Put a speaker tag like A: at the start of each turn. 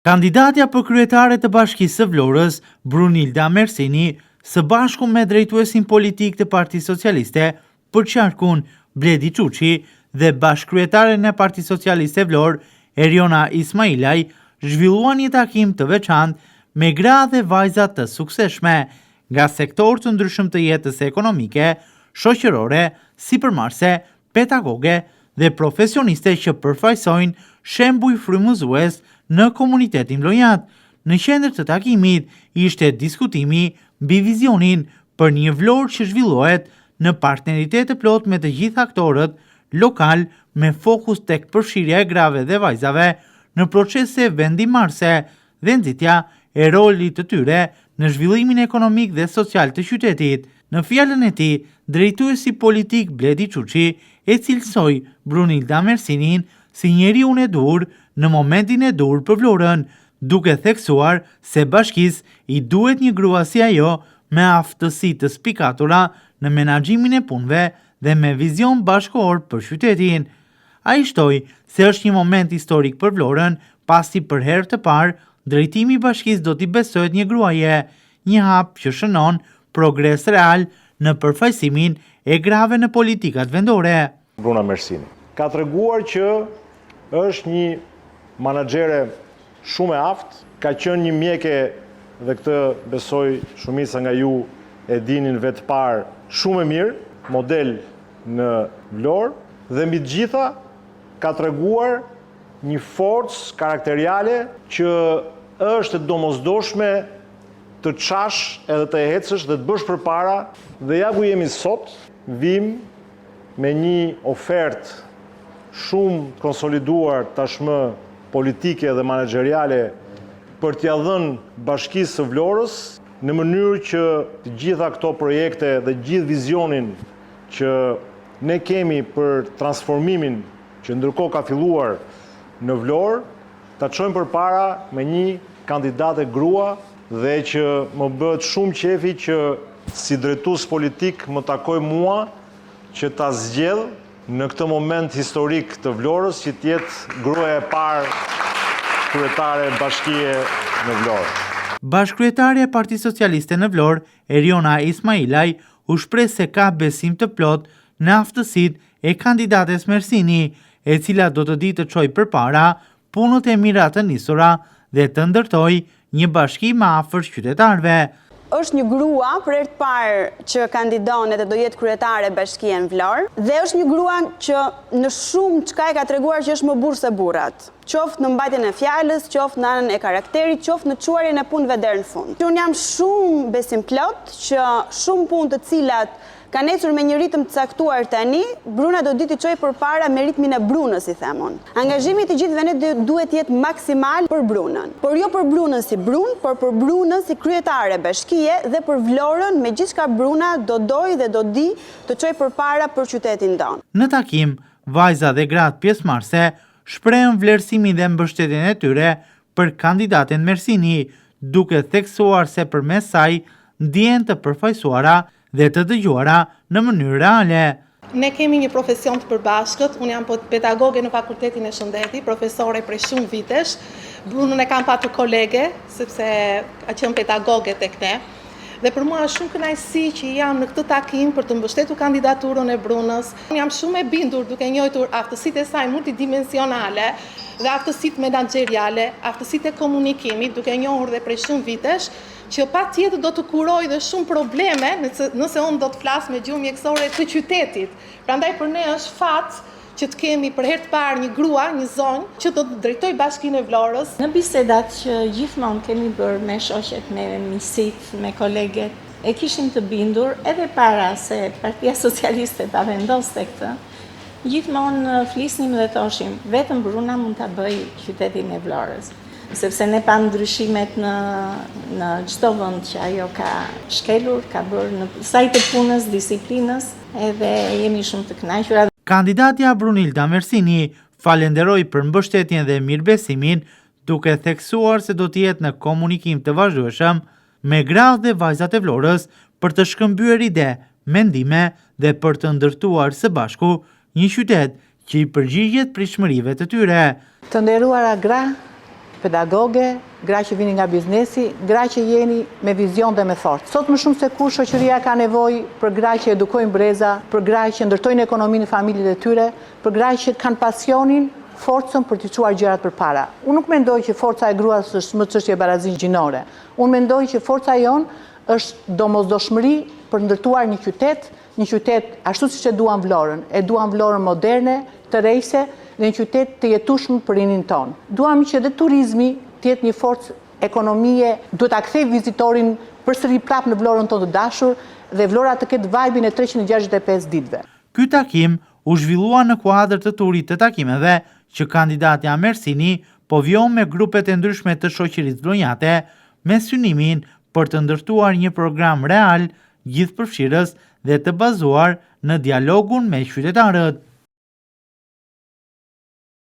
A: Kandidatja për kryetare të Bashkisë së Vlorës, Brunilda Mersini, së bashku me drejtuesin politik të Partisë Socialiste, përqarkun Bledi Çuçi dhe bashkryetaren e Partisë Socialiste Vlorë, Eriona Ismailaj, zhvilluan një takim të veçantë me gra dhe vajza të sukseshme nga sektor të ndryshëm të jetës ekonomike, shoqërore, sipërmarrëse, pedagoge dhe profesioniste që përfaqësojnë shembuj frymëzues në komunitetin vlojat. Në qendër të takimit ishte diskutimi mbi vizionin për një Vlorë që zhvillohet në partneritet të plot me të gjithë aktorët lokal me fokus tek përfshirja e grave dhe vajzave në procese vendimarrëse dhe nxitja e rolit të tyre në zhvillimin ekonomik dhe social të qytetit. Në fjalën e tij, drejtuesi politik Bledi Çuçi e cilësoi Brunilda Mersinin si njeriu e dur në momentin e dur për Vlorën, duke theksuar se bashkisë i duhet një grua si ajo me aftësi të spikatura në menaxhimin e punëve dhe me vizion bashkëkor për qytetin. Ai shtoi se është një moment historik për Vlorën, pasi për herë të parë drejtimi i bashkisë do t'i besohet një gruaje, një hap që shënon progres real në përfaqësimin e grave në politikat vendore.
B: Bruna Mersini ka treguar që është një menaxhere shumë e aftë, ka qenë një mjeke dhe këtë besoj shumica nga ju e dinin vetë parë shumë e mirë, model në Vlorë dhe mbi të gjitha ka treguar një forcë karakteriale që është e domosdoshme të çash edhe të ecësh dhe të bësh përpara dhe ja ku jemi sot, vim me një ofertë shumë konsoliduar tashmë politike dhe menaxheriale për t'ia dhënë Bashkisë së Vlorës në mënyrë që të gjitha këto projekte dhe gjithë vizionin që ne kemi për transformimin që ndërkohë ka filluar në Vlorë, ta çojmë përpara me një kandidate grua dhe që më bëhet shumë qefi që si drejtues politik më takoj mua që ta zgjedh në këtë moment historik të Vlorës që t'jetë gruaja e parë kryetare bashkie në Vlorë.
A: Bashkryetare e Partisë Socialiste në Vlorë, Eriona Ismailaj, u shpreh se ka besim të plot në aftësitë e kandidates Mersini, e cila do të ditë të çojë përpara punët e mira të nisura dhe të ndërtojë një bashki më afër qytetarëve.
C: Është një grua për herë të parë që kandidon dhe do jetë kryetare e bashkia në Vlorë dhe është një grua që në shumë çka e ka treguar që është më burrë se burrat. Qoftë në mbajtjen e fjalës, qoftë në anën e karakterit, qoftë në çuarjen e punëve deri në fund. Unë jam shumë besimplot që shumë punë të cilat kanë ecur me një ritëm të caktuar tani, Bruna do ditë të çojë përpara me ritmin e Brunës, si themon. Angazhimi i gjithëve ne duhet jetë maksimal për Brunën. Por jo për Brunën si Brunë, por për Brunën si kryetare bashkie dhe për Vlorën me gjithçka Bruna do dojë dhe do di të çojë përpara për qytetin tonë.
A: Në takim, vajza dhe gratë pjesëmarrëse shprehën vlerësimin dhe mbështetjen e tyre për kandidaten Mersini, duke theksuar se përmes saj ndihen të përfaqësuara dhe të dëgjuara në mënyrë reale.
D: Ne kemi një profesion të përbashkët, unë jam pedagoge në Fakultetin e Shëndetit, profesore prej shumë vitesh, Brunën e kam patur kolege, sepse ka qenë pedagoge tek ne, dhe për mua është shumë kënaqësi që jam në këtë takim për të mbështetur kandidaturën e Brunës. Unë jam shumë e bindur duke njohur aftësitë e saj multidimensionale dhe aftësitë menaxheriale, aftësitë e komunikimit, duke njohur dhe prej shumë vitesh, që patjetër do të kuroj dhe shumë probleme nëse unë do të flas me gjuhë mjekësore të qytetit. Prandaj për ne është fat që të kemi për herë të parë një grua, një zonjë që do të drejtojë Bashkinë e Vlorës.
E: Në bisedat që gjithmonë kemi bërë me shoqet, me miqsit, me koleget, e kishim të bindur edhe para se Partia Socialiste ta vendoste këtë. Gjithmonë flisnim dhe thoshim, vetëm Bruna mund ta bëjë qytetin e Vlorës. Sepse ne pa ndryshimet në çdo vend që ajo ka shkelur, ka bërë në sajt e punës, disiplinës, edhe jemi shumë të kënaqura.
A: Kandidatja Brunilda Mersini falenderoi për mbështetjen dhe mirëbesimin, duke theksuar se do të jetë në komunikim të vazhdueshëm me gratë dhe vajzat e Vlorës për të shkëmbyer ide, mendime dhe për të ndërtuar së bashku një qytet që i përgjigjet pritshmërive të tyre.
F: Të nderuara gra, pedagoge, gra që vini nga biznesi, gra që jeni me vizion dhe me forcë. Sot më shumë se kur shoqëria ka nevojë për gra që edukojnë breza, për gra që ndërtojnë ekonominë e familjet e tyre, për gra që kanë pasionin, forcën për të çuar gjërat përpara. Unë nuk mendoj që forca e gruas është më çështje barazi gjinore. Unë mendoj që forca jon është domosdoshmëri për ndërtuar një qytet ashtu siç e duam Vlorën. E duam Vlorën moderne, të rejse dhe një qytet të jetueshëm për rinin ton. Duam që edhe turizmi të jetë një forcë ekonomie, duhet ta kthej vizitorin përsëri prap në Vlorën tonë të dashur dhe Vlora të ketë vajbin e 365 ditëve.
A: Ky takim u zhvillua në kuadër të turit të takimeve që kandidatja Mersini po vjon me grupet e ndryshme të shoqërisë vlonjate me synimin për të ndërtuar një program real, gjithëpërfshirës dhe të bazuar në dialogun me qytetarët.